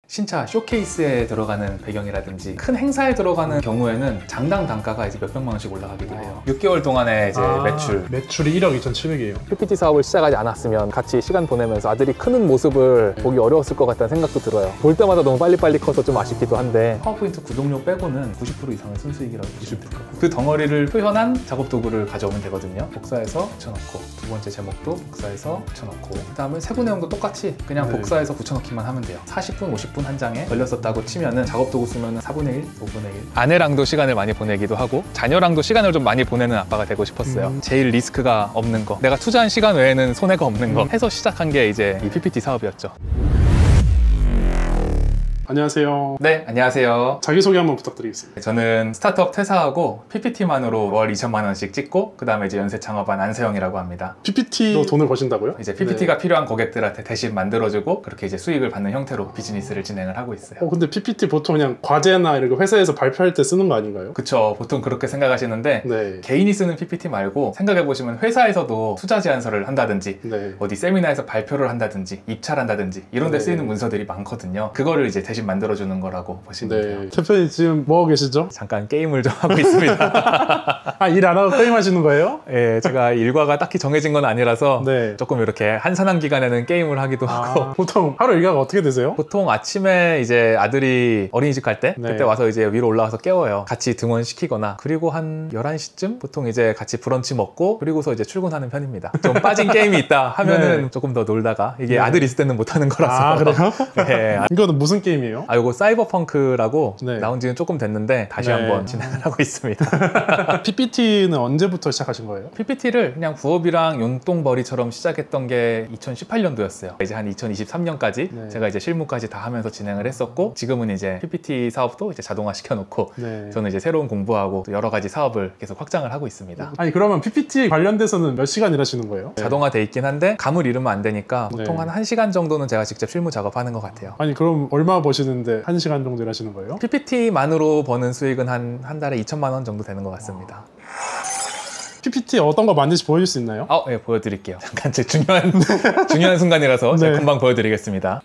신차 쇼케이스에 들어가는 배경이라든지 큰 행사에 들어가는 경우에는 장당 단가가 이제 몇백만 원씩 올라가기도 해요. 6개월 동안의 이제 매출이 1억 2,700이에요. PPT 사업을 시작하지 않았으면 같이 시간 보내면서 아들이 크는 모습을 보기 어려웠을 것 같다는 생각도 들어요. 볼 때마다 너무 빨리빨리 커서 좀 아쉽기도 한데 파워포인트 구독료 빼고는 90% 이상은 순수익이라고 보시면 될 것 같아요. 그 덩어리를 표현한 작업 도구를 가져오면 되거든요. 복사해서 붙여넣고, 두 번째 제목도 복사해서 붙여넣고, 그 다음에 세부 내용도 똑같이 그냥 복사해서 붙여넣기만 하면 돼요. 40분, 50분 한 장에 걸렸었다고 치면은 작업 도구 쓰면은 4분의 1, 5분의 1. 아내랑도 시간을 많이 보내기도 하고 자녀랑도 시간을 좀 많이 보내는 아빠가 되고 싶었어요. 제일 리스크가 없는 거, 내가 투자한 시간 외에는 손해가 없는 거 해서 시작한 게 이제 이 PPT 사업이었죠. 안녕하세요. 네, 안녕하세요. 자기소개 한번 부탁드리겠습니다. 저는 스타트업 퇴사하고 PPT만으로 월 2천만 원씩 찍고 그 다음에 이제 연쇄 창업한 안세영이라고 합니다. PPT로 돈을 버신다고요? 이제 PPT가 필요한 고객들한테 대신 만들어주고 그렇게 이제 수익을 받는 형태로 비즈니스를 진행을 하고 있어요. 근데 PPT 보통 그냥 과제나 이렇게 회사에서 발표할 때 쓰는 거 아닌가요? 그쵸, 보통 그렇게 생각하시는데 네. 개인이 쓰는 PPT 말고 생각해보시면 회사에서도 투자 제안서를 한다든지 네. 어디 세미나에서 발표를 한다든지 입찰 한다든지 이런 데 쓰이는 문서들이 많거든요. 그거를 이제 대신 만들어주는 거라고 보시면 돼요. 대표님 지금 뭐 하고 계시죠? 잠깐 게임을 좀 하고 있습니다. 일 안 하고 게임 하시는 거예요? 예, 제가 일과가 딱히 정해진 건 아니라서 네. 조금 이렇게 한산한 기간에는 게임을 하기도 하고. 보통 하루 일과가 어떻게 되세요? 보통 아침에 이제 아들이 어린이집 갈 때 그때 와서 이제 위로 올라가서 깨워요. 같이 등원시키거나, 그리고 한 11시쯤 보통 이제 같이 브런치 먹고 그리고서 이제 출근하는 편입니다. 좀 빠진 게임이 있다 하면은 조금 더 놀다가, 이게 아들 있을 때는 못 하는 거라서. 그래요? 네. 이거는 무슨 게임이에요? 이거 사이버펑크라고 나온 지는 조금 됐는데 다시 한번 진행을 하고 있습니다. PPT는 언제부터 시작하신 거예요? PPT를 그냥 부업이랑 용돈벌이처럼 시작했던 게 2018년도였어요. 이제 한 2023년까지 제가 이제 실무까지 다 하면서 진행을 했었고, 지금은 이제 PPT 사업도 이제 자동화 시켜놓고 저는 이제 새로운 공부하고 또 여러 가지 사업을 계속 확장을 하고 있습니다. 아니 그러면 PPT 관련돼서는 몇 시간 일하시는 거예요? 자동화돼 있긴 한데 감을 잃으면 안 되니까 보통 한 1시간 정도는 제가 직접 실무 작업하는 것 같아요. 아니 그럼 얼마 버시는데 1시간 정도 일하시는 거예요? PPT만으로 버는 수익은 한 달에 2천만 원 정도 되는 것 같습니다. PPT 어떤 거 만드는지 보여줄 수 있나요? 네, 보여드릴게요. 잠깐 제 중요한 순간이라서 제가 금방 보여드리겠습니다.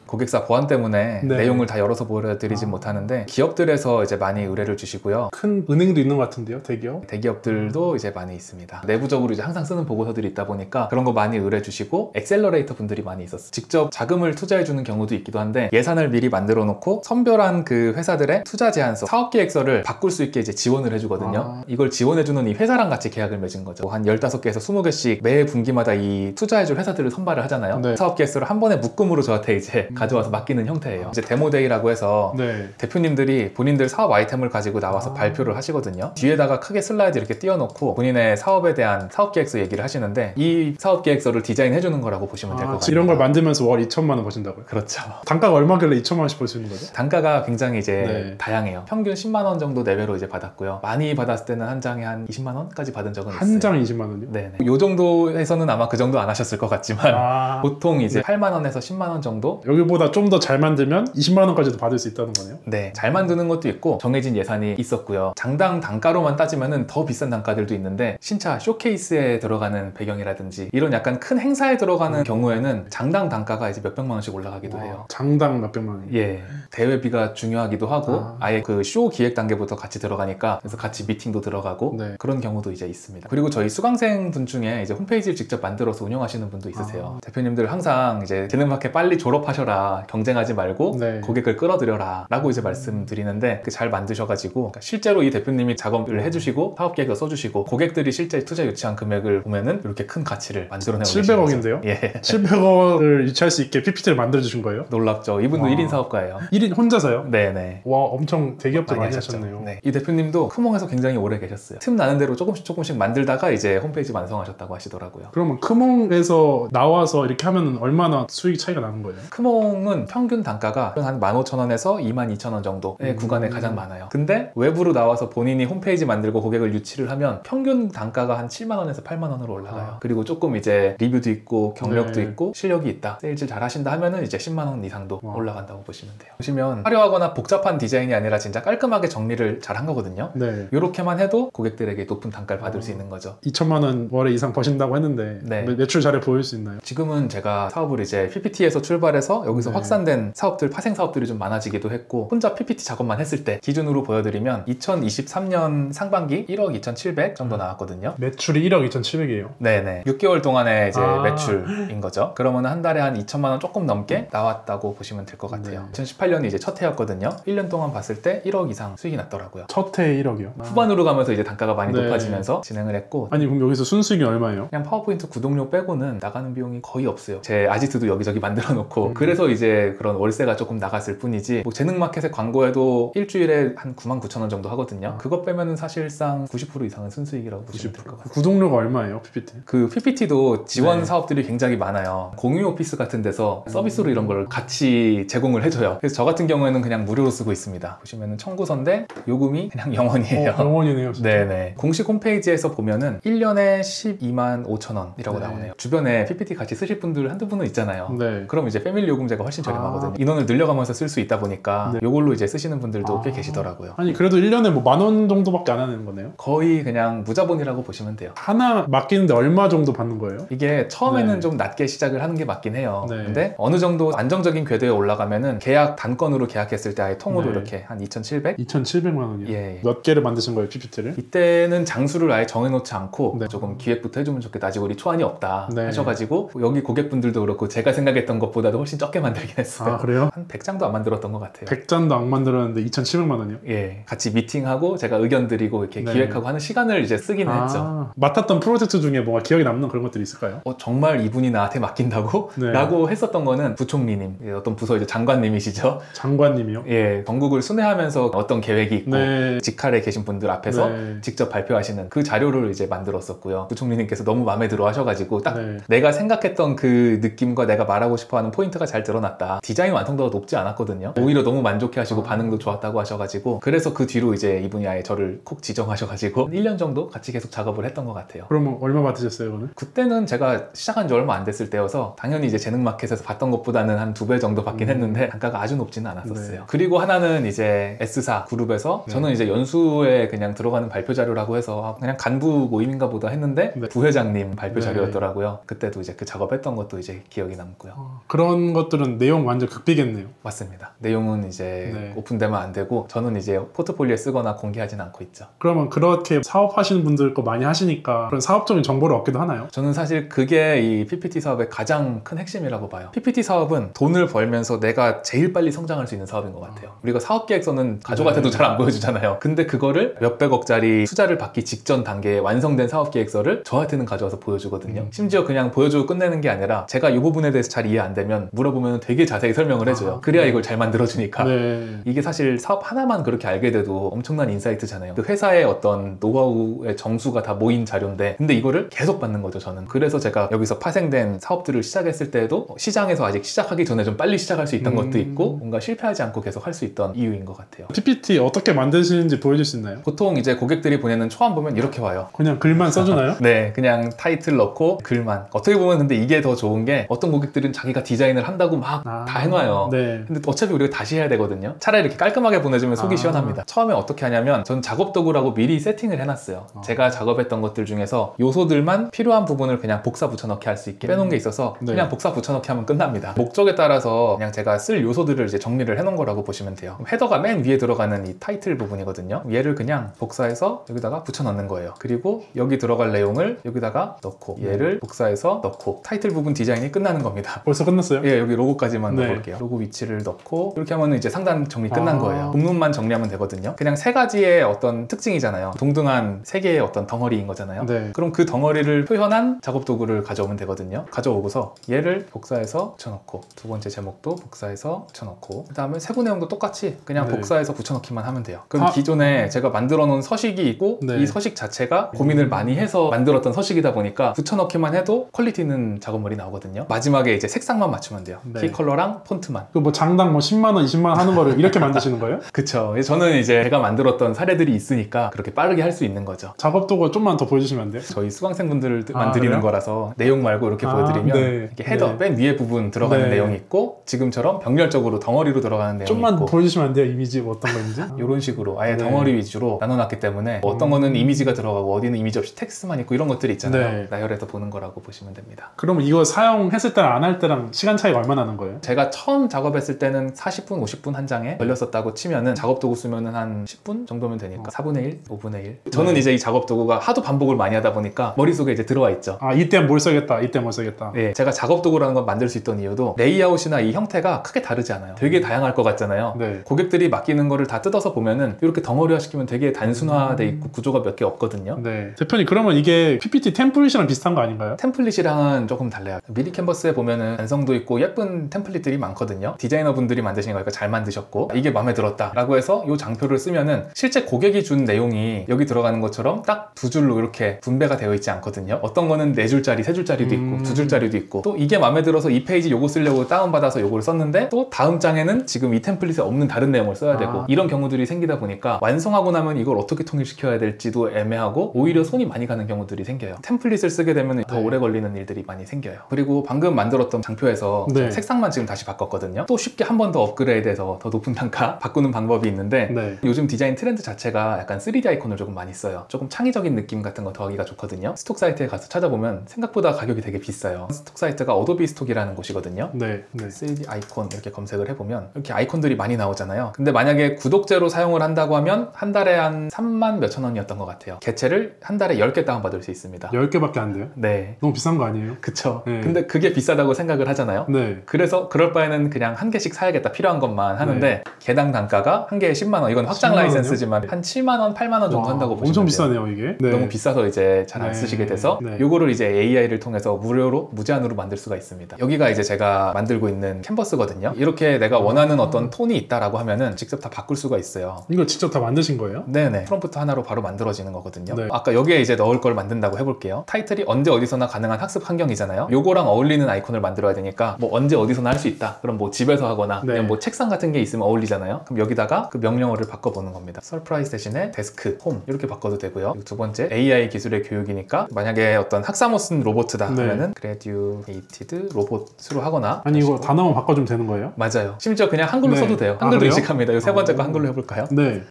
고객사 보안 때문에 내용을 다 열어서 보여드리진 못하는데 기업들에서 이제 많이 의뢰를 주시고요. 큰 은행도 있는 것 같은데요, 대기업? 대기업들도 이제 많이 있습니다. 내부적으로 이제 항상 쓰는 보고서들이 있다 보니까 그런 거 많이 의뢰 주시고, 엑셀러레이터 분들이 많이 있었어요. 직접 자금을 투자해 주는 경우도 있기도 한데 예산을 미리 만들어 놓고 선별한 그 회사들의 투자 제안서, 사업 계획서를 바꿀 수 있게 이제 지원을 해주거든요. 이걸 지원해 주는 이 회사랑 같이 계약을 맺은 거죠. 한 15개에서 20개씩 매 분기마다 이 투자해 줄 회사들을 선발을 하잖아요. 사업 계획서를 한 번에 묶음으로 저한테 이제 가져와서 맡기는 형태예요. 이제 데모데이라고 해서 대표님들이 본인들 사업 아이템을 가지고 나와서 발표를 하시거든요. 뒤에다가 크게 슬라이드 이렇게 띄워놓고 본인의 사업에 대한 사업 계획서 얘기를 하시는데 이 사업 계획서를 디자인해 주는 거라고 보시면 될 것 같아요. 이런 걸 만들면서 월 2천만 원 버신다고요? 그렇죠. 단가가 얼마길래 2천만 원씩 벌 수 있는 거죠? 단가가 굉장히 이제 다양해요. 평균 10만 원 정도 내외로 이제 받았고요. 많이 받았을 때는 한 장에 한 20만 원까지 받은 적은 있어요. 한 장에 20만 원이요? 네네. 요 정도에서는 아마 그 정도 안 하셨을 것 같지만 보통 이제 8만 원에서 10만 원 정도? 여기보다 좀 더 잘 만들면 20만 원까지도 받을 수 있다는 거네요? 네, 잘 만드는 것도 있고 정해진 예산이 있었고요. 장당 단가로만 따지면은 더 비싼 단가들도 있는데, 신차 쇼케이스에 들어가는 배경이라든지 이런 약간 큰 행사에 들어가는 경우에는 장당 단가가 이제 몇백만 원씩 올라가기도 해요. 장당 몇백만 원? 예, 대회비가 중요하기도 하고 아예 그 쇼 기획 단계부터 같이 들어가니까, 그래서 같이 미팅도 들어가고 그런 경우도 이제 있습니다. 그리고 저희 수강생 분 중에 이제 홈페이지를 직접 만들어서 운영하시는 분도 있으세요. 대표님들 항상 이제 재능학회 빨리 졸업하셔라, 경쟁하지 말고 고객을 끌어들여라 라고 이제 말씀드리는데, 잘 만드셔가지고 실제로 이 대표님이 작업을 해주시고 사업 계획을 써주시고 고객들이 실제 투자 유치한 금액을 보면은 이렇게 큰 가치를 만들어내고 700억인데요? 예. 700억을 유치할 수 있게 PPT를 만들어주신 거예요? 놀랍죠. 이분도 1인 사업가예요. 1인 혼자서요? 네네. 와, 엄청 대기업들 많이 하셨네요. 네. 이 대표님도 크몽에서 굉장히 오래 계셨어요. 틈 나는 대로 조금씩 만들다가 이제 홈페이지 완성하셨다고 하시더라고요. 그러면 크몽에서 나와서 이렇게 하면 얼마나 수익 차이가 나는 거예요? 크몽은 평균 단가가 한 15,000원에서 22,000원 정도의 구간에 가장 많아요. 근데 외부로 나와서 본인이 홈페이지 만들고 고객을 유치를 하면 평균 단가가 한 7만 원에서 8만 원으로 올라가요. 그리고 조금 이제 리뷰도 있고 경력도 있고 실력이 있다, 세일즈 잘 하신다 하면은 이제 10만 원 이상도 올라간다고 보시면 돼요. 보시면 화려하거나 복잡한 디자인이 아니라 진짜 깔끔하게 정리를 잘 한 거거든요. 이렇게만 해도 고객들에게 높은 단가를 받을 수 있는 거죠. 2천만 원 월에 이상 버신다고 했는데 매출 자료 보일 수 있나요? 지금은 제가 사업을 이제 PPT에서 출발해서 여기서 네. 확산된 사업들, 파생 사업들이 좀 많아지기도 했고 혼자 PPT 작업만 했을 때 기준으로 보여드리면 2023년 상반기 1억 2,700 정도 나왔거든요. 매출이 1억 2,700이에요. 네네. 6개월 동안의 이제 아. 매출인 거죠. 그러면 한 달에 한 2천만 원 조금 넘게 나왔다고 보시면 될 것 같아요. 네. 2018년이 이제 첫 해였거든요. 1년 동안 봤을 때 1억 이상 수익이 났더라고요. 첫 해에 1억이요. 후반으로 가면서 이제 단가가 많이 네. 높아지면서 진행을 했고 아니 그럼 여기서 순수익이 얼마예요? 그냥 파워포인트 구독료 빼고는 나가는 비용이 거의 없어요. 제 아지트도 여기저기 만들어 놓고 음. 그래서 이제 그런 월세가 조금 나갔을 뿐이지 뭐 재능마켓에 광고해도 일주일에 한 99,000원 정도 하거든요. 그거 빼면은 사실상 90% 이상은 순수익이라고 보시면 될 것 같아요. 구독료가 얼마예요, PPT? 그 PPT도 지원 네. 사업들이 굉장히 많아요. 공유 오피스 같은 데서 서비스로 이런 걸 같이 제공을 해줘요. 그래서 저 같은 경우에는 그냥 무료로 쓰고 있습니다. 보시면은 청구서인데 요금이 그냥 0원이에요. 영원이네요. 진짜. 네네. 공식 홈페이지에서 보면은 1년에 12만 5천 원이라고 네. 나오네요. 주변에 PPT 같이 쓰실 분들 한두 분은 있잖아요. 네. 그럼 이제 패밀리 요금제가 훨씬 저렴하거든요. 아. 인원을 늘려가면서 쓸 수 있다 보니까 네. 요걸로 이제 쓰시는 분들도 아. 꽤 계시더라고요. 아니 그래도 1년에 뭐 10,000원 정도밖에 안 하는 거네요? 거의 그냥 무자본이라고 보시면 돼요. 하나 맡기는데 얼마 정도 받는 거예요? 이게 처음에는 네. 좀 낮게 시작을 하는 게 맞긴 해요. 네. 근데 어느 정도 안정적인 궤도에 올라가면은 계약 단건으로 계약했을 때 아예 통으로 네. 이렇게 한 2,700? 2,700만 원이요? 예. 몇 개를 만드신 거예요, PPT를? 이때는 장수를 아예 정해놓지 않고 네. 조금 기획부터 해주면 좋겠다. 아직 우리 초안이 없다 네. 하셔가지고 여기 고객분들도 그렇고 제가 생각했던 것보다도 훨씬 적게 만들긴 했어요. 아 그래요? 한 100장도 안 만들었던 것 같아요. 100잔도 안 만들었는데 2,700만 원이요? 예, 같이 미팅하고 제가 의견 드리고 이렇게 네. 기획하고 하는 시간을 이제 쓰긴 했죠. 맡았던 프로젝트 중에 뭔가 기억에 남는 그런 것들이 있을까요? 정말 이분이 나한테 맡긴다고? 네. 라고 했었던 거는 부총리님, 예, 어떤 부서 이제 장관님이시죠. 장관님이요? 예, 전국을 순회하면서 어떤 계획이 있고 네. 직할에 계신 분들 앞에서 네. 직접 발표하시는 그 자료를 이제 만들었었고요. 부총리님께서 너무 마음에 들어 하셔가지고 딱 네. 내가 생각했던 그 느낌과 내가 말하고 싶어하는 포인트가 잘 드러났다. 디자인 완성도가 높지 않았거든요. 오히려 너무 만족해 하시고 반응도 좋았다고 하셔가지고 그래서 그 뒤로 이제 이분이 아예 저를 콕 지정하셔가지고 1년 정도 같이 계속 작업을 했던 것 같아요. 그러면 얼마 받으셨어요, 오늘? 그때는 제가 시작한 지 얼마 안 됐을 때여서 당연히 이제 재능마켓에서 봤던 것보다는 한 2배 정도 받긴 했는데 단가가 아주 높지는 않았었어요. 네. 그리고 하나는 이제 S사 그룹에서 네. 저는 이제 연수에 그냥 들어가는 발표 자료라고 해서 그냥 간부 모임인가 보다 했는데 네. 부회장님 발표 네. 자료였더라고요. 그때도 이제 그 작업했던 것도 이제 기억이 남고요. 그런 것들은 내용 완전 극비겠네요. 맞습니다. 내용은 이제 네. 오픈되면 안 되고 저는 이제 포트폴리오에 쓰거나 공개하진 않고 있죠. 그러면 그렇게 사업하시는 분들 거 많이 하시니까 그런 사업적인 정보를 얻기도 하나요? 저는 사실 그게 이 PPT 사업의 가장 큰 핵심이라고 봐요. PPT 사업은 돈을 벌면서 내가 제일 빨리 성장할 수 있는 사업인 것 같아요. 우리가 사업계획서는 가족한테도 네. 잘 안 보여주잖아요. 근데 그거를 몇백억짜리 투자를 받기 직전 단계에 완성된 사업계획서를 저한테는 가져와서 보여주거든요. 심지어 그냥 보여주고 끝내는 게 아니라 제가 이 부분에 대해서 잘 이해 안 되면 물어보면 되게 자세히 설명을 해줘요. 그래야 이걸 잘 만들어주니까. 네. 이게 사실 사업 하나만 그렇게 알게 돼도 엄청난 인사이트잖아요. 그 회사의 어떤 노하우의 정수가 다 모인 자료인데 근데 이거를 계속 받는 거죠, 저는. 그래서 제가 여기서 파생된 사업들을 시작했을 때에도 시장에서 아직 시작하기 전에 좀 빨리 시작할 수 있던 것도 있고 뭔가 실패하지 않고 계속 할 수 있던 이유인 것 같아요. PPT 어떻게 만드시는지 보여줄 수 있나요? 보통 이제 고객들이 보내는 초안 보면 이렇게 와요. 그냥 글만 써주나요? 네, 그냥 타이틀 넣고 글만. 어떻게 보면 근데 이게 더 좋은 게 어떤 고객들은 자기가 디자인을 한다고 막 다 해놔요. 네. 근데 어차피 우리가 다시 해야 되거든요. 차라리 이렇게 깔끔하게 보내주면 속이 시원합니다. 처음에 어떻게 하냐면 전 작업 도구라고 미리 세팅을 해놨어요. 제가 작업했던 것들 중에서 요소들만 필요한 부분을 그냥 복사 붙여넣기 할 수 있게 빼놓은 게 있어서 네. 그냥 복사 붙여넣기 하면 끝납니다. 목적에 따라서 그냥 제가 쓸 요소들을 이제 정리를 해놓은 거라고 보시면 돼요. 헤더가 맨 위에 들어가는 이 타이틀 부분이거든요. 얘를 그냥 복사해서 여기다가 붙여넣는 거예요. 그리고 여기 들어갈 내용을 여기다가 넣고 얘를 복사해서 넣고 타이틀 부분 디자인이 끝나는 겁니다. 벌써 끝났어요? 예, 여기 로고까지만 네. 넣어볼게요. 로고 위치를 넣고 이렇게 하면 이제 상단 정리 끝난 아. 거예요. 본문만 정리하면 되거든요. 그냥 세 가지의 어떤 특징이잖아요. 동등한 세 개의 어떤 덩어리인 거잖아요. 네. 그럼 그 덩어리를 표현한 작업 도구를 가져오면 되거든요. 가져오고서 얘를 복사해서 붙여넣고 두 번째 제목도 복사해서 붙여넣고 그 다음에 세부 내용도 똑같이 그냥 네. 복사해서 붙여넣기만 하면 돼요. 그럼 아. 기존에 제가 만들어 놓은 서식이 있고 네. 이 서식 자체가 고민을 많이 해서 만들었던 서식이다 보니까 붙여넣기만 해도 퀄리티 있는 작업물이 나오거든요. 마지막에 이제 색상만 맞추면 돼요. 네. 키 컬러랑 폰트만. 그 뭐 장당 뭐 10만 원, 20만 원 하는 거를 이렇게 만드시는 거예요? 그쵸. 저는 이제 제가 만들었던 사례들이 있으니까 그렇게 빠르게 할 수 있는 거죠. 작업 도구 좀만 더 보여주시면 안 돼요? 저희 수강생분들만 아, 드리는 그래요? 거라서 내용 말고 이렇게 아, 보여드리면 네. 이렇게 헤더 네. 맨 위에 부분 들어가는 네. 내용이 있고 지금처럼 병렬적으로 덩어리로 들어가는 내용이 좀만 있고 보여주시면 안 돼요? 이미지 뭐 어떤 건지? 이런 식으로 아예 네. 덩어리 위주로 나눠놨기 때문에 뭐 어떤 거는 이미지가 들어가고 어디는 이미지 없이 텍스트만 있고 이런 것들이 있잖아요. 네. 나열해서 보는 거라고 보시면 됩니다. 그러면 이거 사용했을 때랑 안 할 때랑 시간 차이가 얼마나 하는 거예요? 제가 처음 작업했을 때는 40분, 50분 한 장에 걸렸었다고 치면은 작업 도구 쓰면은 한 10분 정도면 되니까 4분의 1, 5분의 1. 저는 이제 이 작업 도구가 하도 반복을 많이 하다 보니까 머릿속에 이제 들어와 있죠. 아, 이땐 뭘 써야겠다, 이땐 뭘 써야겠다. 네, 제가 작업 도구라는 걸 만들 수 있던 이유도 레이아웃이나 이 형태가 크게 다르지 않아요. 되게 다양할 것 같잖아요. 네. 고객들이 맡기는 거를 다 뜯어서 보면은 이렇게 덩어리화 시키면 되게 단순화돼 있고 구조가 몇 개 없거든요. 네. 대표님, 그러면 이게 PPT 템플릿이랑 비슷한 거 아닌가요? 템플릿이랑은 조금 달라요. 미리 캔버스에 보면은 완성도 있고 예쁜 템플릿들이 많거든요. 디자이너분들이 만드신 거니까 잘 만드셨고 이게 마음에 들었다 라고 해서 이 장표를 쓰면은 실제 고객이 준 내용이 여기 들어가는 것처럼 딱 두 줄로 이렇게 분배가 되어 있지 않거든요. 어떤 거는 4줄짜리, 3줄짜리도 있고 2줄짜리도 있고 또 이게 마음에 들어서 이 페이지 요거 쓰려고 다운받아서 요거를 썼는데 또 다음 장에는 지금 이 템플릿에 없는 다른 내용을 써야 되고 이런 경우들이 생기다 보니까 완성하고 나면 이걸 어떻게 통일시켜야 될지도 애매하고 오히려 손이 많이 가는 경우들이 생겨요. 템플릿을 쓰게 되면 더 오래 걸리는 일들이 많이 생겨요. 그리고 방금 만들었던 장표에서 네. 색상만 지금 다시 바꿨거든요. 또 쉽게 한 번 더 업그레이드해서 더 높은 단가 바꾸는 방법이 있는데 네. 요즘 디자인 트렌드 자체가 약간 3D 아이콘을 조금 많이 써요. 조금 창의적인 느낌 같은 거 더하기가 좋거든요. 스톡 사이트에 가서 찾아보면 생각보다 가격이 되게 비싸요. 스톡 사이트가 어도비 스톡이라는 곳이거든요. 네. 네. 3D 아이콘 이렇게 검색을 해보면 이렇게 아이콘들이 많이 나오잖아요. 근데 만약에 구독제로 사용을 한다고 하면 한 달에 한 3만 몇천 원이었던 것 같아요. 개체를 한 달에 10개 다운받을 수 있습니다. 10개밖에 안 돼요? 네. 너무 비싼 거 아니에요? 그쵸. 네. 근데 그게 비싸다고 생각을 하잖아요. 네. 그래서 그럴 바에는 그냥 한 개씩 사야겠다, 필요한 것만 하는데 개당 단가가 한 개에 10만 원. 이건 확장 10만 라이센스지만 한 7만 원, 8만 원 정도 와, 한다고 보시면 엄청 돼요. 비싸네요, 이게. 네. 너무 비싸서 이제 잘 안 네. 쓰시게 돼서 네. 요거를 이제 AI를 통해서 무료로 무제한으로 만들 수가 있습니다. 여기가 이제 제가 만들고 있는 캔버스거든요. 이렇게 내가 원하는 어떤 톤이 있다라고 하면은 직접 다 바꿀 수가 있어요. 이거 직접 다 만드신 거예요? 네네. 프롬프트 하나로 바로 만들어지는 거거든요. 네. 아까 여기에 이제 넣을 걸 만든다고 해볼게요. 타이틀이 언제 어디서나 가능한 학습 환경이잖아요. 요거랑 어울리는 아이콘을 만들어야 되니까 뭐 언제 어디서나 할 수 있다. 그럼 뭐 집에서 하거나 네. 그냥 뭐 책상 같은 게 있으면 어울리잖아요. 그럼 여기다가 그 명령어를 바꿔보는 겁니다. 서프라이즈 대신에 데스크, 홈 이렇게 바꿔도 되고요. 그리고 두 번째 AI 기술의 교육이니까 만약에 어떤 학사모 쓴 로봇이다 네. 하면은 graduated 로봇으로 하거나 아니, 이거 하시고. 단어만 바꿔주면 되는 거예요? 맞아요. 심지어 그냥 한글로 네. 써도 돼요. 아, 한글도 그래요? 인식합니다. 이거 세 번째 거 한글로 해볼까요? 네.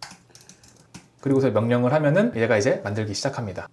그리고서 명령을 하면은 얘가 이제 만들기 시작합니다.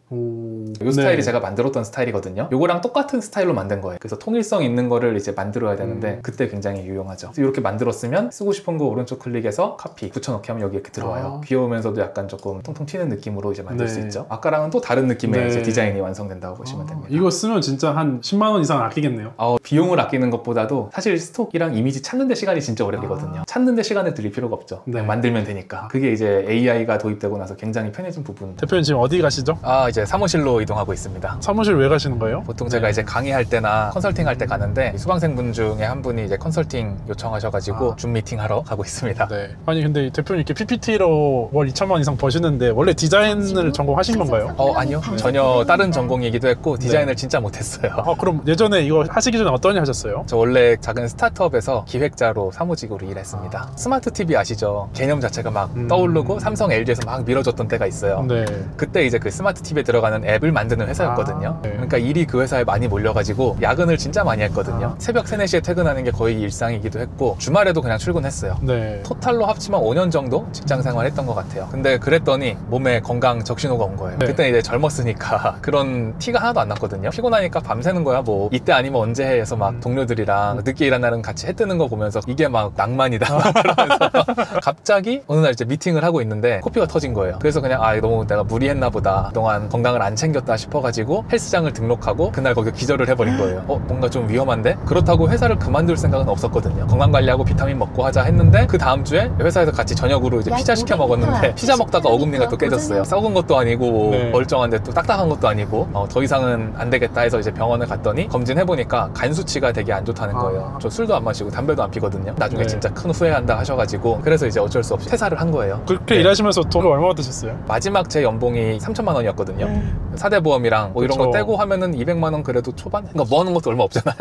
오... 이 스타일이 네. 제가 만들었던 스타일이거든요. 요거랑 똑같은 스타일로 만든 거예요. 그래서 통일성 있는 거를 이제 만들어야 되는데 그때 굉장히 유용하죠. 그래서 이렇게 만들었으면 쓰고 싶은 거 오른쪽 클릭해서 카피 붙여넣기 하면 여기 이렇게 들어와요. 귀여우면서도 약간 조금 통통 튀는 느낌으로 이제 만들 네. 수 있죠. 아까랑은 또 다른 느낌의 네. 이제 디자인이 완성된다고 보시면 됩니다. 이거 쓰면 진짜 한 10만 원 이상 아끼겠네요. 비용을 아끼는 것보다도 사실 스톡이랑 이미지 찾는 데 시간이 진짜 오래 걸리거든요. 찾는 데 시간을 들일 필요가 없죠. 네. 그냥 만들면 되니까. 그게 이제 AI가 도입되고 나서 굉장히 편해진 부분. 대표님 지금 어디 가시죠? 이제 사무실로 이동하고 있습니다. 사무실 왜 가시는 거예요? 보통 제가 이제 강의할 때나 컨설팅 할 때 가는데 수강생분 중에 한 분이 이제 컨설팅 요청하셔가지고 줌 미팅 하러 가고 있습니다. 네. 아니 근데 대표님 이렇게 PPT로 월 2천만 원 이상 버시는데 원래 디자인을 전공하신 건가요? 아니요. 전혀 다른 전공이기도 했고 디자인을 진짜 못했어요. 그럼 예전에 이거 하시기 전에 어떤 일 하셨어요? 저 원래 작은 스타트업에서 기획자로 사무직으로 일했습니다. 스마트 TV 아시죠? 개념 자체가 막 떠오르고 삼성, LG에서 막 밀어줬던 때가 있어요. 네. 그때 이제 그 스마트 TV에 들어가는 앱을 만드는 회사였거든요. 네. 그러니까 일이 그 회사에 많이 몰려가지고 야근을 진짜 많이 했거든요. 새벽 3, 4시에 퇴근하는 게 거의 일상이기도 했고 주말에도 그냥 출근했어요. 네. 토탈로 합치면 5년 정도 직장 생활했던 것 같아요. 근데 그랬더니 몸에 건강 적신호가 온 거예요. 네. 그때 이제 젊었으니까 그런 티가 하나도 안 났거든요. 피곤하니까 밤새는 거야. 뭐 이때 아니면 언제 해 해서 막 동료들이랑 늦게 일하는 날은 같이 해 뜨는 거 보면서 이게 막 낭만이다 막 그러면서 갑자기 어느 날 이제 미팅을 하고 있는데 코피가 터진 거예요. 그래서 그냥 너무 내가 무리했나 보다. 그동안 건강을 안 챙겼다 싶어가지고 헬스장을 등록하고 그날 거기서 기절을 해버린 거예요. 뭔가 좀 위험한데? 그렇다고 회사를 그만둘 생각은 없었거든요. 건강관리하고 비타민 먹고 하자 했는데 그 다음 주에 회사에서 같이 저녁으로 이제 피자 시켜 먹었는데 피자 먹다가 어금니가 또 깨졌어요. 썩은 것도 아니고 네. 멀쩡한데 또 딱딱한 것도 아니고 더 이상은 안 되겠다 해서 이제 병원을 갔더니 검진해보니까 간 수치가 되게 안 좋다는 거예요. 저 술도 안 마시고 담배도 안 피거든요. 나중에 네. 진짜 큰 후회한다 하셔가지고 그래서 이제 어쩔 수 없이 퇴사를 한 거예요. 그렇게 네. 일하시면서 돈을 얼마 받으셨어요? 마지막 제 연봉이 3천만 원이었거든요. 사대보험이랑 뭐 이런 그쵸. 거 떼고 하면은 200만 원 그래도 초반? 그러니까 뭐 하는 것도 얼마 없잖아요.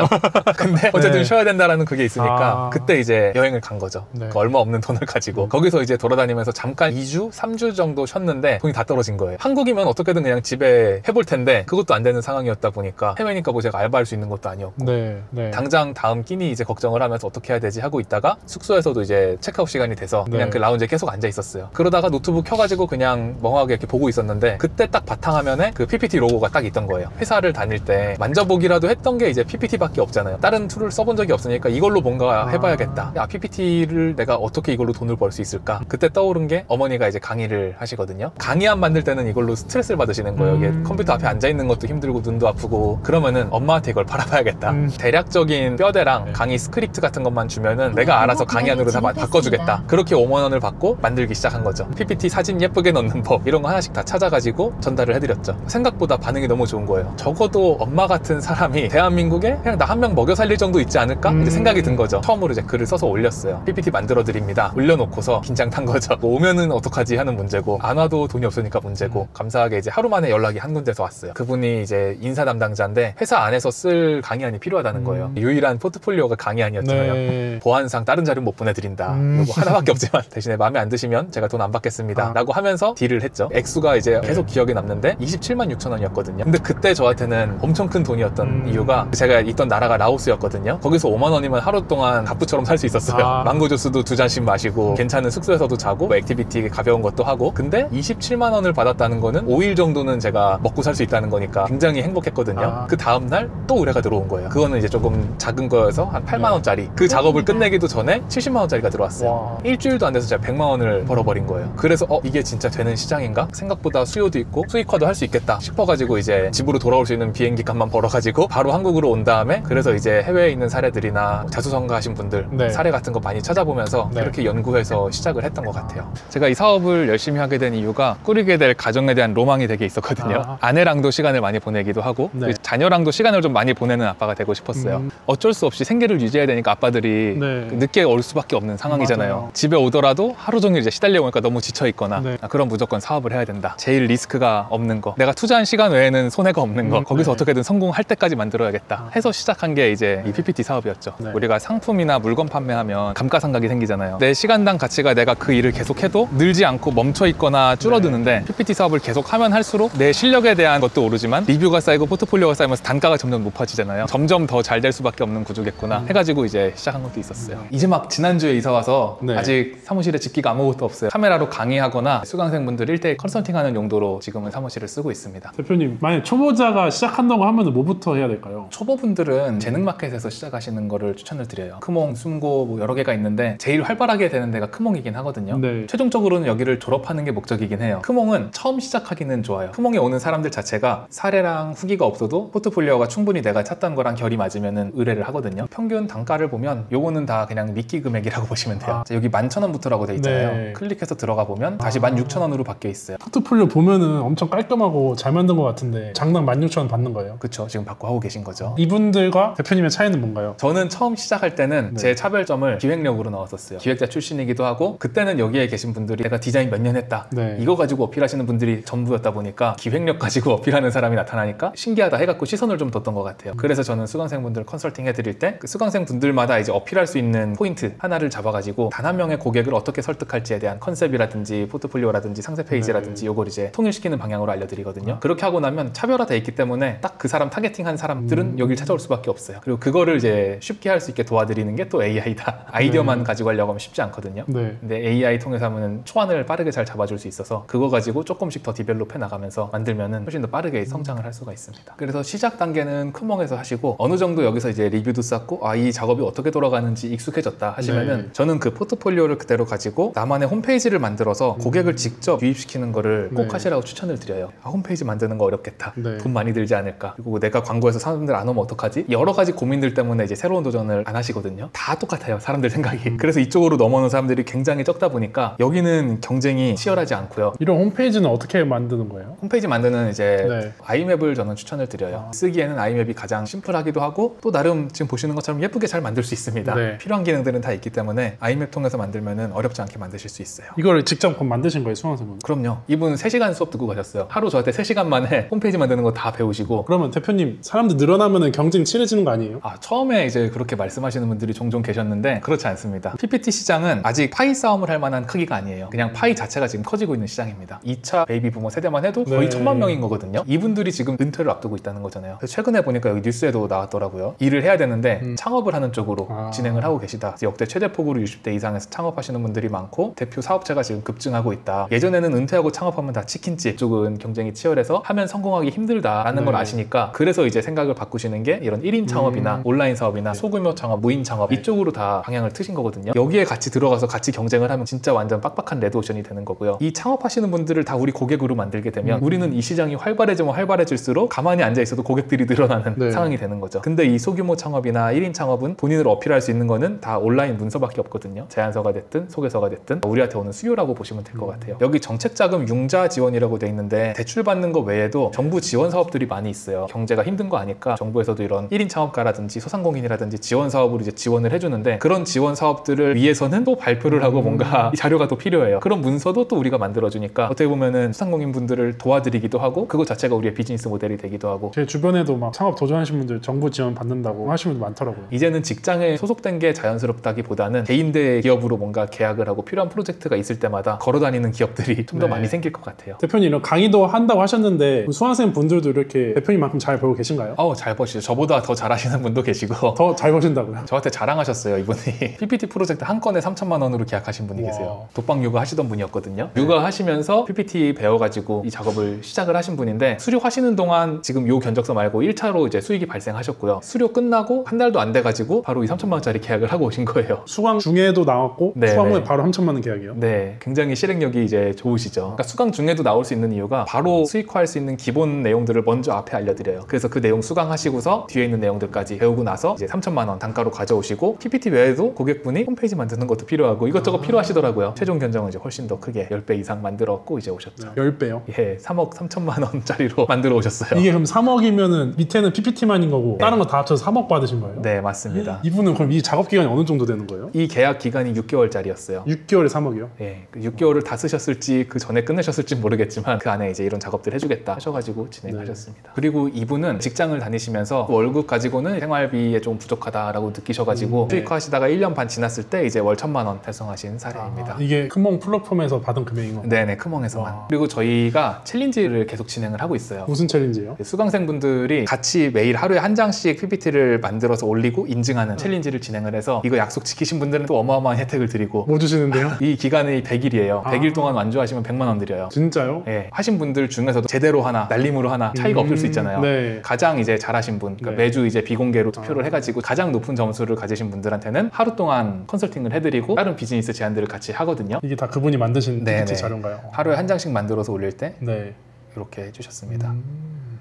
근데 어쨌든 네. 쉬어야 된다라는 그게 있으니까 아. 그때 이제 여행을 간 거죠. 네. 그 얼마 없는 돈을 가지고 거기서 이제 돌아다니면서 잠깐 2주, 3주 정도 쉬었는데 돈이 다 떨어진 거예요. 한국이면 어떻게든 그냥 집에 해볼 텐데 그것도 안 되는 상황이었다 보니까 해외니까 뭐 제가 알바할 수 있는 것도 아니었고 네. 네. 당장 다음 끼니 이제 걱정을 하면서 어떻게 해야 되지 하고 있다가 숙소에서도 이제 체크아웃 시간이 돼서 그냥 네. 그 라운지에 계속 앉아 있었어요. 그러다가 노트북 켜가지고 그냥 멍하게 이렇게 보고 있었는데 그때 딱 바탕화면에 그 PPT 로고가 딱 있던 거예요. 회사를 다닐 때 만져보기라도 했던 게 이제 PPT밖에 없잖아요. 다른 툴을 써본 적이 없으니까 이걸로 뭔가 해봐야겠다. PPT를 내가 어떻게 이걸로 돈을 벌 수 있을까? 그때 떠오른 게 어머니가 이제 강의를 하시거든요. 강의안 만들 때는 이걸로 스트레스를 받으시는 거예요. 이게 컴퓨터 앞에 앉아있는 것도 힘들고 눈도 아프고 그러면은 엄마한테 이걸 팔아봐야겠다. 대략적인 뼈대랑 강의 스크립트 같은 것만 주면은 내가 알아서 강의안으로 다 바꿔주겠다. 그렇게 5만 원을 받고 만들기 시작한 거죠. PPT 사진 예쁘게 넣는 법 이런 거 하나씩 다 찾아가지고 전달을 해드렸죠. 생각보다 반응이 너무 좋은 거예요. 적어도 엄마 같은 사람이 대한민국에 그냥 나 한 명 먹여 살릴 정도 있지 않을까? 이제 생각이 든 거죠. 처음으로 이제 글을 써서 올렸어요. PPT 만들어 드립니다. 올려놓고서 긴장 탄 거죠. 뭐 오면은 어떡하지 하는 문제고 안 와도 돈이 없으니까 문제고 감사하게 이제 하루 만에 연락이 한 군데서 왔어요. 그분이 이제 인사 담당자인데 회사 안에서 쓸 강의안이 필요하다는 거예요. 유일한 포트폴리오가 강의안이었잖아요. 네. 보안상 다른 자료 못 보내드린다. 요거 하나밖에 없지만 대신에 마음에 안 드시면 제가 돈 안 받겠습니다. 라고 하면서 딜을 했죠. 액수가 이제 계속 기억에 남는데 27만 6천 원이었거든요. 근데 그때 저한테는 엄청 큰 돈이었던 이유가 제가 있던 나라가 라오스였거든요. 거기서 5만 원이면 하루 동안 갑부처럼 살 수 있었어요. 망고 주스도 2잔씩 마시고 괜찮은 숙소에서도 자고 뭐 액티비티 가벼운 것도 하고 근데 27만 원을 받았다는 거는 5일 정도는 제가 먹고 살 수 있다는 거니까 굉장히 행복했거든요. 그 다음날 또 의뢰가 들어온 거예요. 그거는 이제 조금 작은 거여서 한 8만 원짜리 그 작업을 끝내기도 전에 70만 원짜리가 들어왔어요. 와. 일주일도 안 돼서 제가 100만 원을 벌어버린 거예요. 그래서 이게 진짜 되는 시장인가? 생각보다 수요도 있고 수익화도 할 수 있겠다 싶어가지고 이제 집으로 돌아올 수 있는 비행기 값만 벌어가지고 바로 한국으로 온 다음에 그래서 이제 해외에 있는 사례들이나 자수성가하신 분들 네. 사례 같은 거 많이 찾아보면서 네. 그렇게 연구해서 시작을 했던 것 같아요. 제가 이 사업을 열심히 하게 된 이유가 꾸리게 될 가정에 대한 로망이 되게 있었거든요. 아내랑도 시간을 많이 보내기도 하고 네. 자녀랑도 시간을 좀 많이 보내는 아빠가 되고 싶었어요. 어쩔 수 없이 생계를 유지해야 되니까 아빠들이 네. 늦게 올 수밖에 없는 상황이잖아요. 맞아요. 집에 오더라도 하루 종일 이제 시달려 오니까 너무 지쳐 있거나 네. 그럼 무조건 사업을 해야 된다. 제일 리스크가 없는 거, 내가 투자한 시간 외에는 손해가 없는 거, 거기서 네. 어떻게든 성공할 때까지 만들어야겠다 해서 시작한 게 이제 이 PPT 사업이었죠. 네. 우리가 상품이나 물건 판매하면 감가상각이 생기잖아요. 내 시간당 가치가 내가 그 일을 계속해도 늘지 않고 멈춰 있거나 줄어드는데 PPT 사업을 계속하면 할수록 내 실력에 대한 것도 오르지만 리뷰가 쌓이고 포트폴리오가 쌓이면서 단가가 점점 높아지잖아요. 점점 더 잘 될 수밖에 없는 구조겠구나 해가지고 이제 시작한 것도 있었어요. 이제 막 지난주에 이사 와서 네. 아직 사무실에 집기가 아무것도 없어요. 카메라로 강의하거나 수강생분들 1대1 컨설팅하는 용도로 지금은 사무실을 쓰고 있습니다. 대표님, 만약 초보자가 시작한다고 하면 뭐부터 해야 될까요? 초보분들은 재능마켓에서 시작하시는 거를 추천을 드려요. 크몽, 숨고 뭐 여러 개가 있는데 제일 활발하게 되는 데가 크몽이긴 하거든요. 네. 최종적으로는 여기를 졸업하는 게 목적이긴 해요. 크몽은 처음 시작하기는 좋아요. 크몽에 오는 사람들 자체가 사례랑 후기가 없어도 포트폴리오가 충분히 내가 찾던 거랑 결이 맞으면 의뢰를 하거든요. 평균 단가를 보면 요거는 다 그냥 미끼 금액이라고 보시면 돼요. 자, 여기 11,000원부터라고 돼 있잖아요. 네. 클릭해서 들어가 보면 다시 16,000원으로 바뀌어 있어요. 포트폴리오 보면은 엄청 깔끔하고 잘 만든 것 같은데 장당 16,000원 받는 거예요? 그쵸? 지금 받고 하고 계신 거죠. 이분들과 대표님의 차이는 뭔가요? 저는 처음 시작할 때는 네. 제 차별점을 기획력으로 넣었었어요. 기획자 출신이기도 하고 그때는 여기에 계신 분들이 내가 디자인 몇 년 했다. 네. 이거 가지고 어필하시는 분들이 전부였다 보니까 기획력 가지고 어필하는 사람이 나타나니까 신기하다 해갖고 시선을 좀 뒀던 것 같아요. 그래서 저는 수강생분들 컨설팅 해드릴 때 그 수강생분들마다 이제 어필할 수 있는 포인트 하나를 잡아가지고 단 한 명의 고객을 어떻게 설득할지에 대한 컨셉이라든지 포트폴리오라든지 상세 페이지라든지 요걸 이제 통일시키는 방향으로 알려드리거든요. 그렇게 하고 나면 차별화돼 있기 때문에 딱 그 사람 타겟팅한 사람들은 여길 찾아올 수밖에 없어요. 그리고 그거를 이제 쉽게 할 수 있게 도와드리는 게 또 AI다. 아이디어만 가지고 하려고 하면 쉽지 않거든요. 네. 근데 AI 통해서 하면 초안을 빠르게 잘 잡아줄 수 있어서 그거 가지고 조금씩 더 디벨롭 해나가면서 만들면은 훨씬 더 빠르게 성장을 할 수가 있습니다. 그래서 시작 단계는 크몽에서 하시고 어느 정도 여기서 이제 리뷰도 쌓고 이 작업이 어떻게 돌아가는지 익숙해졌다 하시면은 네. 저는 그 포트폴리오를 그대로 가지고 나만의 홈페이지를 만들어서 고객을 직접 유입시키는 거를 꼭 네. 하시라고 추천을 드려요. 홈페이지 만드는 거 어렵겠다. 네. 돈 많이 들지 않을까. 그리고 내가 광고해서 사람들 안 오면 어떡하지? 여러 가지 고민들 때문에 이제 새로운 도전을 안 하시거든요. 다 똑같아요. 사람들 생각이. 그래서 이쪽으로 넘어오는 사람들이 굉장히 적다 보니까 여기는 경쟁이 치열하지 않고요. 이런 홈페이지는 어떻게 만드는 거예요? 홈페이지 만드는 이제 네. 아이맵을 저는 추천을 드려요. 쓰기에는 아이맵이 가장 심플하기도 하고 또 나름 지금 보시는 것처럼 예쁘게 잘 만들 수 있습니다. 네. 필요한 기능들은 다 있기 때문에 아이맵 통해서 만들면은 어렵지 않게 만드실 수 있어요. 이거를 직접 만드신 거예요, 수강생분? 그럼요. 이분 3시간 수업 듣고 가셨어요. 하루 저한테 3시간 만에 홈페이지 만드는 거 다 배우시고. 그러면 대표님, 사람들 늘어나면 경쟁 치러지는 거 아니에요? 처음에 이제 그렇게 말씀하시는 분들이 종종 계셨는데 그렇지 않습니다. PPT 시장은 아직 파이 싸움을 할 만한 크기가 아니에요. 그냥 파이 자체가 지금 커지고 있는 시장입니다. 2차 베이비 부머 세대만 해도 거의 네. 1000만 명인 거거든요. 이분들이 지금 은퇴를 앞두고 있다는 거잖아요. 그래서 최근에 보니까 여기 뉴스에도 나왔더라고요. 일을 해야 되는데 창업을 하는 쪽으로 진행을 하고 계시다. 그래서 역대 최대 폭으로 60대 이상에서 창업하시는 분들이 많고 대표 사업체가 지금 급증하고 있다. 예전에는 은퇴하고 창업하면 다 치킨집 쪽은 경쟁이 치열해서 해서 하면 성공하기 힘들다라는 네. 걸 아시니까 그래서 이제 생각을 바꾸시는 게 이런 1인 창업이나 온라인 사업이나 소규모 창업, 무인 창업 이쪽으로 다 방향을 트신 거거든요. 여기에 같이 들어가서 같이 경쟁을 하면 진짜 완전 빡빡한 레드오션이 되는 거고요. 이 창업하시는 분들을 다 우리 고객으로 만들게 되면 우리는 이 시장이 활발해지면 활발해질수록 가만히 앉아 있어도 고객들이 늘어나는 네. 상황이 되는 거죠. 근데 이 소규모 창업이나 1인 창업은 본인을 어필할 수 있는 거는 다 온라인 문서밖에 없거든요. 제안서가 됐든 소개서가 됐든 우리한테 오는 수요라고 보시면 될 것 같아요. 여기 정책자금 융자 지원이라고 돼 있는데 대출 받는 거 외에도 정부 지원 사업들이 많이 있어요. 경제가 힘든 거 아니까 정부에서도 이런 1인 창업가라든지 소상공인이라든지 지원 사업으로 이제 지원을 해주는데 그런 지원 사업들을 위해서는 또 발표를 하고 뭔가 이 자료가 또 필요해요. 그런 문서도 또 우리가 만들어주니까 어떻게 보면은 소상공인 분들을 도와드리기도 하고 그거 자체가 우리의 비즈니스 모델이 되기도 하고 제 주변에도 막 창업 도전하신 분들 정부 지원 받는다고 하시는 분들 많더라고요. 이제는 직장에 소속된 게 자연스럽다기보다는 개인 대 기업으로 뭔가 계약을 하고 필요한 프로젝트가 있을 때마다 걸어다니는 기업들이 좀 더 네. 많이 생길 것 같아요. 대표님 이런 강의도 한다고 하셨는데 수강생 분들도 이렇게 대표님만큼 잘 배우고 계신가요? 잘 버시죠. 저보다 더 잘하시는 분도 계시고 더 잘 버신다고요? 저한테 자랑하셨어요. 이분이 PPT 프로젝트 한 건에 3천만 원으로 계약하신 분이 와. 계세요. 독방 육아 하시던 분이었거든요. 육아 하시면서 PPT 배워가지고 이 작업을 시작을 하신 분인데 수료하시는 동안 지금 요 견적서 말고 1차로 이제 수익이 발생하셨고요. 수료 끝나고 한 달도 안 돼가지고 바로 이 3천만 원짜리 계약을 하고 오신 거예요. 수강 중에도 나왔고 네, 수강 후에 네. 바로 3천만 원 계약이요? 네, 굉장히 실행력이 이제 좋으시죠. 그러니까 수강 중에도 나올 수 있는 이유가 바로 수익화할 수 있는 기본 내용들을 먼저 앞에 알려드려요. 그래서 그 내용 수강하시고서 뒤에 있는 내용들까지 배우고 나서 이제 3천만 원 단가로 가져오시고 PPT 외에도 고객분이 홈페이지 만드는 것도 필요하고 이것저것 필요하시더라고요. 최종 견적은 이제 훨씬 더 크게 10배 이상 만들었고 이제 오셨죠. 10배요? 예, 3억 3천만 원짜리로 만들어 오셨어요. 이게 그럼 3억이면은 밑에는 PPT만인 거고 다른 거 다 합쳐서 3억 받으신 거예요? 네, 맞습니다. 이분은 그럼 이 작업 기간이 어느 정도 되는 거예요? 이 계약 기간이 6개월짜리였어요. 6개월에 3억이요? 예, 그 6개월을 다 쓰셨을지 그 전에 끝내셨을지 모르겠지만 그 안에 이제 이런 작업들 해주겠다 하셔가지고 진행하셨습니다. 그리고 이분은 직장을 다니시면서 월급 가지고는 생활비에 좀 부족하다라고 느끼셔가지고 수익화하시다가 1년 반 지났을 때 이제 월 1,000만 원 달성하신 사례입니다. 이게 큰몽 플랫폼에서 받은 금액인 건가요? 네네, 크몽에서만. 와. 그리고 저희가 챌린지를 계속 진행을 하고 있어요. 무슨 챌린지예요? 수강생분들이 같이 매일 하루에 한 장씩 PPT를 만들어서 올리고 인증하는 챌린지를 진행을 해서 이거 약속 지키신 분들은 또 어마어마한 혜택을 드리고 뭐 주시는데요? 이 기간이 100일이에요. 아. 100일 동안 완주하시면 100만 원 드려요. 진짜요? 예, 하신 분들 중에서도 제대로 하나, 날림으로 하나 차이가 없을 수 있잖아요. 네. 가장 이제 잘하신 분, 그러니까 네. 매주 이제 비공개로 투표를 해가지고 가장 높은 점수를 가지신 분들한테는 하루 동안 컨설팅을 해드리고 다른 비즈니스 제안들을 같이 하거든요. 이게 다 그분이 만드신 네, PPT 네. 자료인가요? 하루에 한 장씩 만들어서 올릴 때 네. 이렇게 해주셨습니다.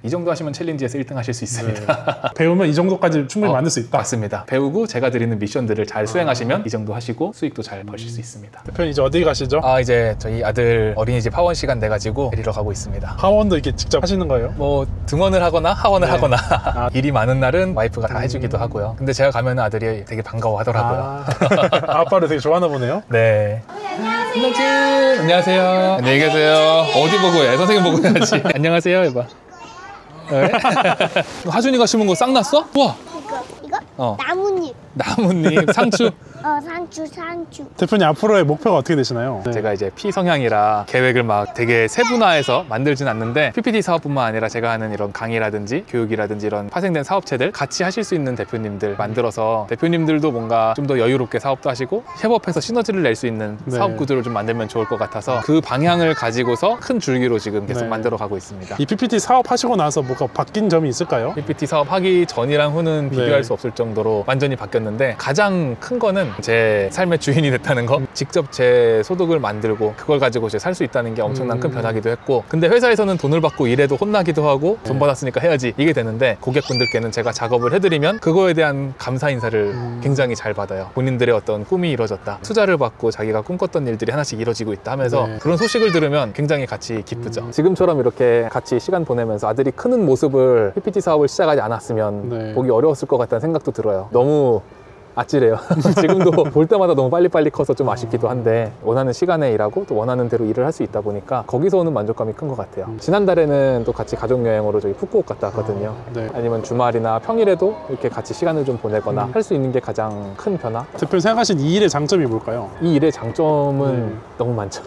이 정도 하시면 챌린지에서 1등 하실 수 있습니다. 네. 배우면 이 정도까지 충분히 만들 수 있다. 맞습니다. 배우고 제가 드리는 미션들을 잘 수행하시면 이 정도 하시고 수익도 잘 버실 수 있습니다. 대표님 이제 어디 가시죠? 이제 저희 아들 어린이집 하원 시간 돼가지고 데리러 가고 있습니다. 하원도 이렇게 직접 하시는 거예요? 뭐 등원을 하거나 하원을 네. 하거나 아. 일이 많은 날은 와이프가 다 해주기도 하고요. 근데 제가 가면 아들이 되게 반가워하더라고요. 아빠를 되게 좋아하나 보네요. 네. 안녕하세요. 안녕하세요. 안녕히 계세요. 어디 보고 해? 선생님 보고 해야지. 안녕하세요. 해봐. 네. 하준이가 심은 거 싹 났어? 우와. 이거 나뭇잎. 나뭇잎, 상추. 상추. 대표님 앞으로의 목표가 어떻게 되시나요? 네. 제가 이제 P성향이라 계획을 막 되게 세분화해서 만들진 않는데 PPT 사업뿐만 아니라 제가 하는 이런 강의라든지 교육이라든지 이런 파생된 사업체들 같이 하실 수 있는 대표님들 만들어서 대표님들도 뭔가 좀 더 여유롭게 사업도 하시고 협업해서 시너지를 낼 수 있는 네. 사업 구조를 좀 만들면 좋을 것 같아서 그 방향을 가지고서 큰 줄기로 지금 계속 네. 만들어 가고 있습니다. 이 PPT 사업 하시고 나서 뭐가 바뀐 점이 있을까요? PPT 사업 하기 전이랑 후는 비교할 네. 수 없을 정도로 완전히 바뀌었는데 가장 큰 거는 제 삶의 주인이 됐다는 거. 직접 제 소득을 만들고 그걸 가지고 이제 살 수 있다는 게 엄청난 큰 변화기도 했고, 근데 회사에서는 돈을 받고 일해도 혼나기도 하고 돈 받았으니까 해야지 이게 되는데 고객분들께는 제가 작업을 해드리면 그거에 대한 감사 인사를 굉장히 잘 받아요. 본인들의 어떤 꿈이 이루어졌다, 투자를 받고 자기가 꿈꿨던 일들이 하나씩 이루어지고 있다 하면서 네. 그런 소식을 들으면 굉장히 같이 기쁘죠. 지금처럼 이렇게 같이 시간 보내면서 아들이 크는 모습을 PPT 사업을 시작하지 않았으면 네. 보기 어려웠을 것 같다는 생각도 들어요. 너무 아찔해요. 지금도 볼 때마다 너무 빨리빨리 커서 좀 아쉽기도 한데 원하는 시간에 일하고 또 원하는 대로 일을 할 수 있다 보니까 거기서 오는 만족감이 큰 것 같아요. 지난달에는 또 같이 가족여행으로 저희 푸꾸옥 갔다 왔거든요. 네. 아니면 주말이나 평일에도 이렇게 같이 시간을 좀 보내거나 할 수 있는 게 가장 큰 변화? 대표님 생각하신 이 일의 장점이 뭘까요? 이 일의 장점은 너무 많죠.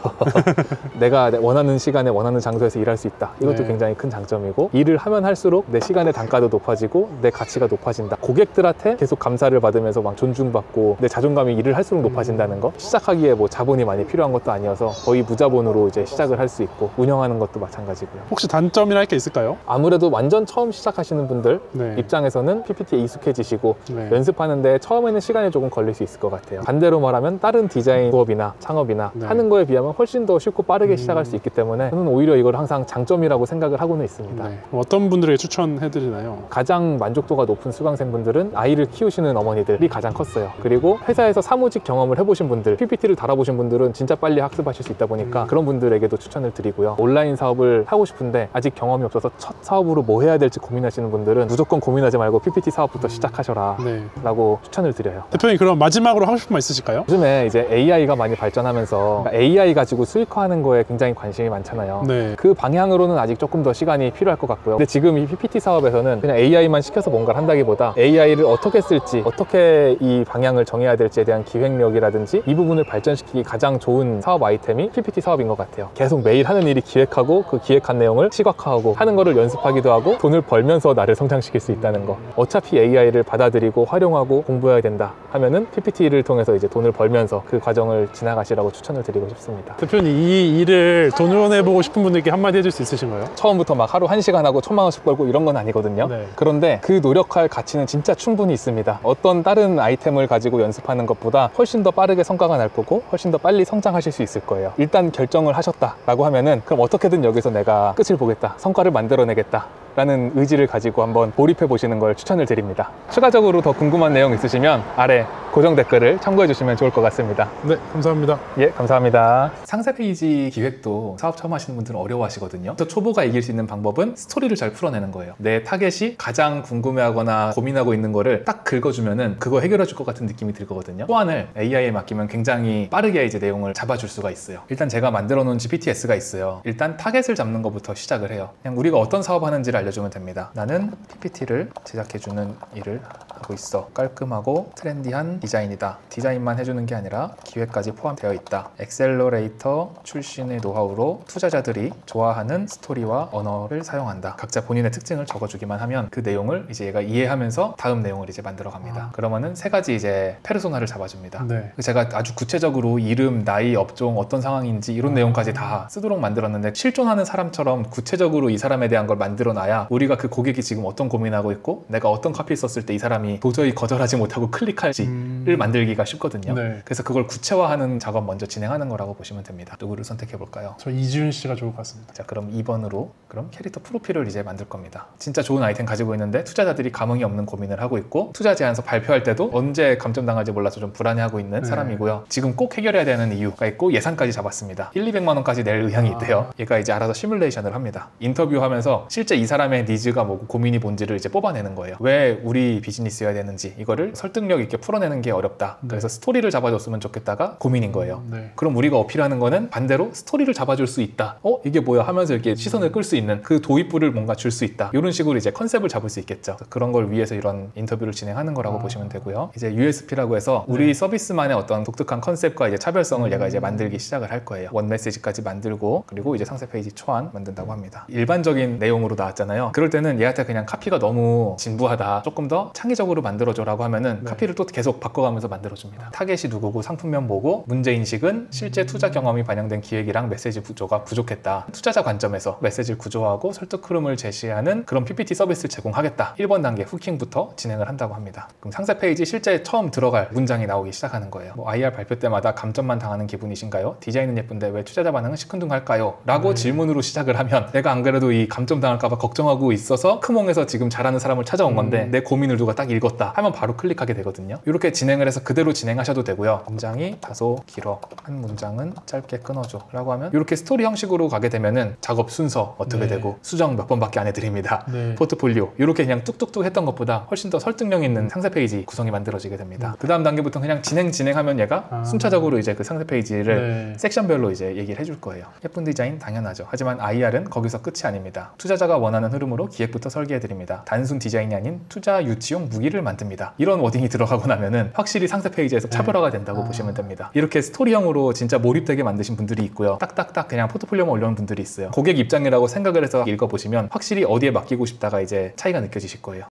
내가 원하는 시간에 원하는 장소에서 일할 수 있다. 이것도 네. 굉장히 큰 장점이고, 일을 하면 할수록 내 시간의 단가도 높아지고 내 가치가 높아진다. 고객들한테 계속 감사를 받으면서 막 존중받고 내 자존감이 일을 할수록 높아진다는 거. 시작하기에 뭐 자본이 많이 필요한 것도 아니어서 거의 무자본으로 이제 시작을 할 수 있고 운영하는 것도 마찬가지고요. 혹시 단점이나 할 게 있을까요? 아무래도 완전 처음 시작하시는 분들 네. 입장에서는 PPT에 익숙해지시고 네. 연습하는데 처음에는 시간이 조금 걸릴 수 있을 것 같아요. 반대로 말하면 다른 디자인 부업이나 창업이나 네. 하는 거에 비하면 훨씬 더 쉽고 빠르게 시작할 수 있기 때문에 저는 오히려 이걸 항상 장점이라고 생각을 하고는 있습니다. 네. 어떤 분들에게 추천해드리나요? 가장 만족도가 높은 수강생분들은 아이를 키우시는 어머니들이 가장 컸어요. 그리고 회사에서 사무직 경험을 해보신 분들, PPT를 달아보신 분들은 진짜 빨리 학습하실 수 있다 보니까 그런 분들에게도 추천을 드리고요. 온라인 사업을 하고 싶은데 아직 경험이 없어서 첫 사업으로 뭐 해야 될지 고민하시는 분들은 무조건 고민하지 말고 PPT 사업부터 시작하셔라 네. 라고 추천을 드려요. 대표님 그럼 마지막으로 하고 싶은 말 있으실까요? 요즘에 이제 AI가 많이 발전하면서 AI 가지고 수익화하는 거에 굉장히 관심이 많잖아요. 네. 그 방향으로는 아직 조금 더 시간이 필요할 것 같고요. 근데 지금 이 PPT 사업에서는 그냥 AI만 시켜서 뭔가를 한다기보다 AI를 어떻게 쓸지, 어떻게 이 방향을 정해야 될지에 대한 기획력이라든지 이 부분을 발전시키기 가장 좋은 사업 아이템이 PPT 사업인 것 같아요. 계속 매일 하는 일이 기획하고 그 기획한 내용을 시각화하고 하는 거를 연습하기도 하고 돈을 벌면서 나를 성장시킬 수 있다는 거. 어차피 AI를 받아들이고 활용하고 공부해야 된다 하면은 PPT를 통해서 이제 돈을 벌면서 그 과정을 지나가시라고 추천을 드리고 싶습니다. 대표님 이 일을 도전해보고 싶은 분들께 한마디 해줄 수 있으신가요? 처음부터 막 하루 1시간 하고 1,000만 원씩 벌고 이런 건 아니거든요. 네. 그런데 그 노력할 가치는 진짜 충분히 있습니다. 어떤 다른 아이템을 가지고 연습하는 것보다 훨씬 더 빠르게 성과가 날 거고 훨씬 더 빨리 성장하실 수 있을 거예요. 일단 결정을 하셨다라고 하면은 그럼 어떻게든 여기서 내가 끝을 보겠다, 성과를 만들어내겠다 라는 의지를 가지고 한번 몰입해 보시는 걸 추천을 드립니다. 추가적으로 더 궁금한 내용 있으시면 아래 고정 댓글을 참고해 주시면 좋을 것 같습니다. 네, 감사합니다. 예, 감사합니다. 상세 페이지 기획도 사업 처음 하시는 분들은 어려워하시거든요. 또 초보가 이길 수 있는 방법은 스토리를 잘 풀어내는 거예요. 내 타겟이 가장 궁금해하거나 고민하고 있는 거를 딱 긁어주면은 그거 해결해 줄 것 같은 느낌이 들거든요. 소환을 AI에 맡기면 굉장히 빠르게 이제 내용을 잡아줄 수가 있어요. 일단 제가 만들어 놓은 GPTS가 있어요. 일단 타겟을 잡는 것부터 시작을 해요. 그냥 우리가 어떤 사업 하는지를 알려주면 됩니다. 나는 PPT를 제작해주는 일을 하고 있어. 깔끔하고 트렌디한 디자인이다. 디자인만 해주는 게 아니라 기획까지 포함되어 있다. 엑셀러레이터 출신의 노하우로 투자자들이 좋아하는 스토리와 언어를 사용한다. 각자 본인의 특징을 적어주기만 하면 그 내용을 이제 얘가 이해하면서 다음 내용을 이제 만들어 갑니다. 그러면은 세 가지 이제 페르소나를 잡아줍니다. 네. 제가 아주 구체적으로 이름, 나이, 업종, 어떤 상황인지 이런 내용까지 다 쓰도록 만들었는데 실존하는 사람처럼 구체적으로 이 사람에 대한 걸 만들어 놔야 우리가 그 고객이 지금 어떤 고민하고 있고 내가 어떤 카피 썼을 때 이 사람이 도저히 거절하지 못하고 클릭할지를 만들기가 쉽거든요. 네. 그래서 그걸 구체화하는 작업 먼저 진행하는 거라고 보시면 됩니다. 누구를 선택해 볼까요? 저 이지훈 씨가 좋을 것 같습니다. 자, 그럼 2번으로 그럼 캐릭터 프로필을 이제 만들 겁니다. 진짜 좋은 아이템 가지고 있는데 투자자들이 감흥이 없는 고민을 하고 있고 투자 제안서 발표할 때도 언제 감점당할지 몰라서 좀 불안해하고 있는 네. 사람이고요. 지금 꼭 해결해야 되는 이유가 있고 예산까지 잡았습니다. 200만 원까지 낼 의향이 있대요. 얘가 이제 알아서 시뮬레이션을 합니다. 인터뷰하면서 실제 이 사람의 니즈가 뭐고 고민이 뭔지를 이제 뽑아내는 거예요. 왜 우리 비즈니스여야 되는지 이거를 설득력 있게 풀어내는 게 어렵다. 그래서 스토리를 잡아줬으면 좋겠다가 고민인 거예요. 네. 그럼 우리가 어필하는 거는 반대로 스토리를 잡아줄 수 있다. 이게 뭐야 하면서 이렇게 시선을 끌 수 있는 그 도입부를 뭔가 줄 수 있다. 이런 식으로 이제 컨셉을 잡을 수 있겠죠. 그런 걸 위해서 이런 인터뷰를 진행하는 거라고 보시면 되고요. 이제 USP라고 해서 우리 서비스만의 어떤 독특한 컨셉과 이제 차별성을 얘가 이제 만들기 시작을 할 거예요. 원 메시지까지 만들고 그리고 이제 상세 페이지 초안 만든다고 합니다. 일반적인 내용으로 나왔잖아요. 그럴 때는 얘한테 그냥 카피가 너무 진부하다. 조금 더 창의적으로 만들어줘라고 하면은 카피를 또 계속 바꿔가면서 만들어줍니다. 타겟이 누구고 상품명 뭐고 문제인식은 실제 투자 경험이 반영된 기획이랑 메시지 구조가 부족했다. 투자자 관점에서 메시지를 구조하고 설득 흐름을 제시하는 그런 PPT 서비스를 제공하겠다. 1번 단계 후킹부터 진행을 한다고 합니다. 그럼 상세 페이지 실제 처음 들어갈 문장이 나오기 시작하는 거예요. IR 발표 때마다 감점만 당하는 기분이신가요? 디자인은 예쁜데 왜 투자자 반응은 시큰둥할까요? 라고 질문으로 시작을 하면 내가 안 그래도 이 감점 당할까봐 걱정하고 있어서 크몽에서 지금 잘하는 사람을 찾아온 건데 내 고민을 누가 딱 읽었다 하면 바로 클릭하게 되거든요. 이렇게 진행을 해서 그대로 진행하셔도 되고요. 문장이 다소 길어. 한 문장은 짧게 끊어줘. 라고 하면 이렇게 스토리 형식으로 가게 되면은 작업 순서 어떻게 되고 수정 몇 번밖에 안 해드립니다. 포트폴리오 이렇게 그냥 뚝뚝뚝 했던 것보다 훨씬 더 설득력 있는 상세 페이지 구성이 만들어지게 됩니다. 그 다음 단계부터 그냥 진행하면 얘가 순차적으로 이제 그 상세 페이지를 섹션별로 이제 얘기를 해줄 거예요. 예쁜 디자인 당연하죠. 하지만 IR은 거기서 끝이 아닙니다. 투자자가 원하는 흐름으로 기획부터 설계해드립니다. 단순 디자인이 아닌 투자 유치용 무기를 만듭니다. 이런 워딩이 들어가고 나면은 확실히 상세 페이지에서 차별화가 된다고 보시면 됩니다. 이렇게 스토리형으로 진짜 몰입되게 만드신 분들이 있고요. 딱딱딱 그냥 포트폴리오만 올려놓은 분들이 있어요. 고객 입장이라고 생각을 해서 읽어보시면 확실히 어디에 맡기고 싶다가 이제 차이가 느껴지실 거예요.